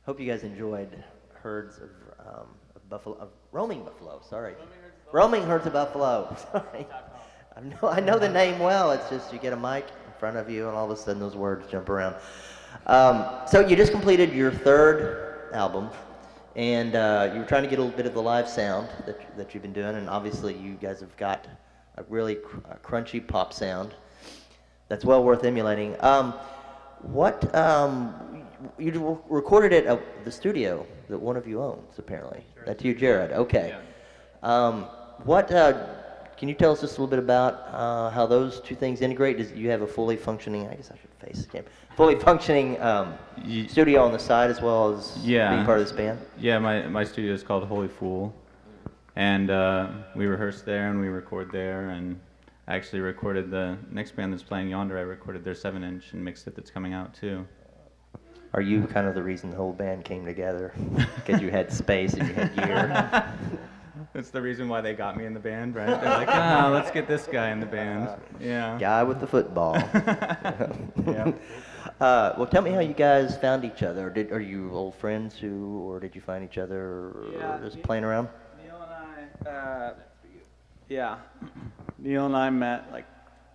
Hope you guys enjoyed herds of buffalo, of roaming buffalo. Sorry, roaming herds of buffalo. Sorry, I know the name well. It's just you get a mic in front of you, and all of a sudden those words jump around. So you just completed your third album, and you were trying to get a little bit of the live sound that you've been doing, and obviously you guys have got a really crunchy pop sound that's well worth emulating. What you recorded it at the studio that one of you owns, apparently. Sure. That's you, Jared. Okay. Yeah. Can you tell us just a little bit about how those two things integrate? Do you have a fully functioning? I guess I should face the camera. Fully functioning studio on the side as well as being part of this band. Yeah, my studio is called Holy Fool, and we rehearse there and we record there, and I actually recorded the next band that's playing yonder. I recorded their 7-inch and mixed it. That's coming out too. Are you kind of the reason the whole band came together? Because you had space and you had gear? That's the reason why they got me in the band, right? They're like, let's get this guy in the band. Yeah. Guy with the football. Yeah. Well, tell me how you guys found each other. Are you old friends or did you find each other or just playing around? Neil and I, Neil and I met like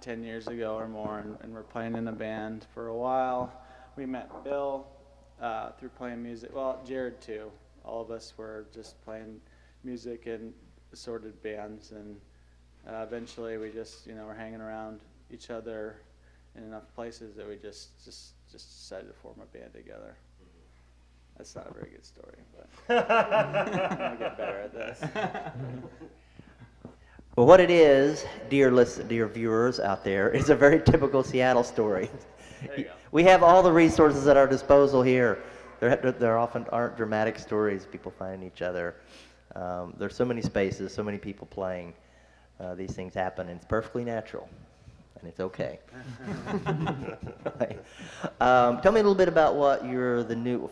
10 years ago or more, and we're playing in a band for a while. We met Bill through playing music. Well, Jared too. All of us were just playing music in assorted bands, and eventually we just, were hanging around each other in enough places that we just decided to form a band together. That's not a very good story, but I'll get better at this. Well, what it is, dear viewers out there, is a very typical Seattle story. There you go. We have all the resources at our disposal here. There often aren't dramatic stories people finding each other. There's so many spaces, so many people playing. These things happen, and it's perfectly natural, and it's okay. Right. Tell me a little bit about what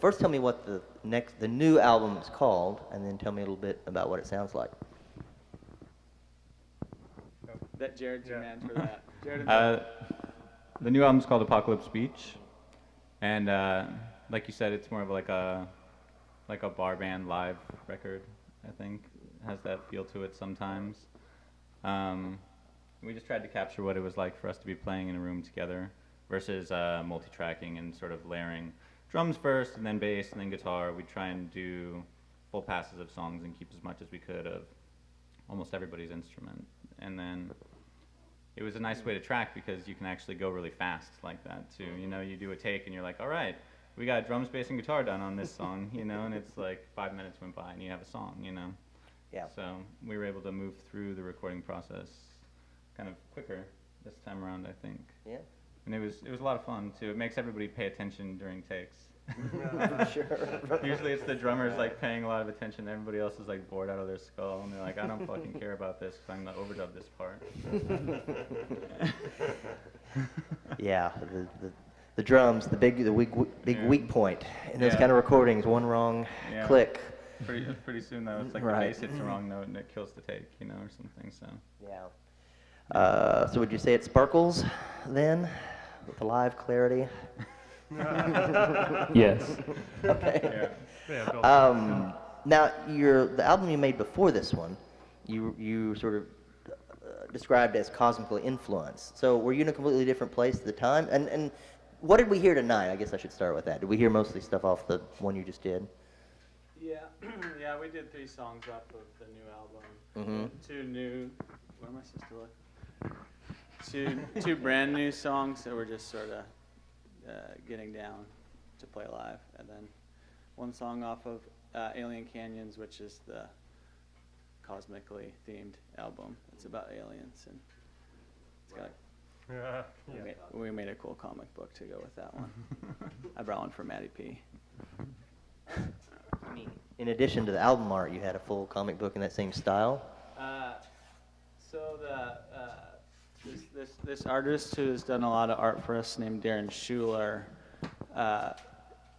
first tell me what the new album is called, and then tell me a little bit about what it sounds like. That Jared's your man for that. Jared The new album's called Apocalypse Beach, and like you said, it's more of like a bar band live record. I think it has that feel to it sometimes. We just tried to capture what it was like for us to be playing in a room together versus multi-tracking and sort of layering drums first and then bass and then guitar. We try and do full passes of songs and keep as much as we could of almost everybody's instrument. And then it was a nice way to track because you can actually go really fast like that too. You do a take and you're like, all right, we got drums, bass, and guitar done on this song, and it's like 5 minutes went by and you have a song, Yeah. So we were able to move through the recording process kind of quicker this time around, I think. Yeah. And it was a lot of fun too. It makes everybody pay attention during takes. Sure. Usually it's the drummers like paying a lot of attention. Everybody else is like bored out of their skull, and they're like, I don't fucking care about this because I'm gonna overdub this part. Yeah, the drums, the big weak point in those kind of recordings. One wrong click. Pretty soon though, it's like Right. the bass hits the wrong note and it kills the take, or something. So. Yeah. So would you say it sparkles then, with the live clarity? Yes. Okay. Yeah. Now, the album you made before this one, you sort of described as cosmically influenced. So were you in a completely different place at the time? And what did we hear tonight? I guess I should start with that. Did we hear mostly stuff off the one you just did? Yeah, we did 3 songs off of the new album. Mm-hmm. 2 new, where am I supposed to look? Two brand new songs that we're just sort of getting down to play live, and then 1 song off of Alien Canyons, which is the cosmically themed album. It's about aliens, and it's got we made a cool comic book to go with that one. I brought one for Maddie P. I mean, in addition to the album art, you had a full comic book in that same style? So this artist who has done a lot of art for us, named Darren Schuler,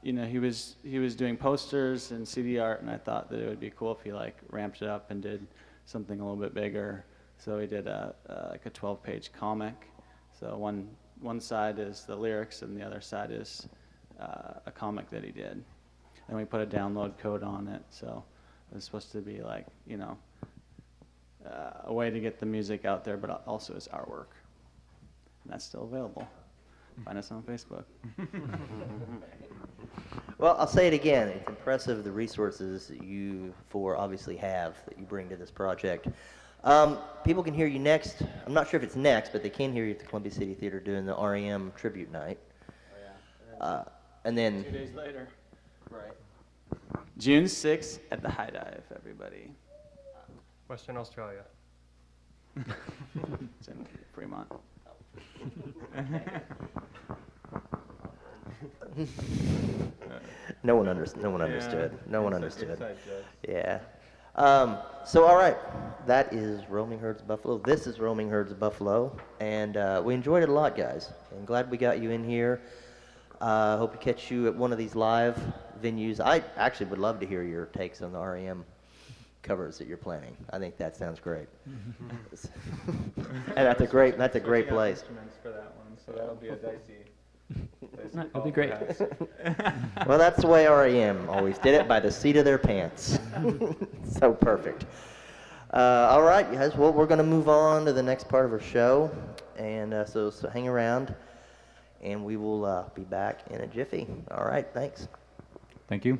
he was doing posters and CD art, and I thought that it would be cool if he ramped it up and did something a little bit bigger. So he did a 12-page comic. So one side is the lyrics, and the other side is a comic that he did. and we put a download code on it. So it was supposed to be like, you know, a way to get the music out there, but also as artwork. And that's still available. Find us on Facebook. Well, I'll say it again. It's impressive the resources that you four obviously have that you bring to this project. People can hear you next. I'm not sure if it's next, but they can hear you at the Columbia City Theater doing the REM tribute night. Oh, yeah. And then 2 days later. right. June 6th at the High Dive, everybody. Western Australia. It's in Fremont. No one understood. No one understood. Yeah. So all right, that is Roaming Herds of Buffalo. This is Roaming Herds of Buffalo, and we enjoyed it a lot, guys. I'm glad we got you in here. Hope to catch you at one of these live venues. I actually would love to hear your takes on the REM covers that you're planning. I think that sounds great. And that's a great place. Instruments for that one, so that'll be a dicey That'd be great. Well, that's the way REM always did it, by the seat of their pants. So perfect. All right, guys. Well, we're going to move on to the next part of our show, and so hang around, and we will be back in a jiffy. All right, thanks. Thank you.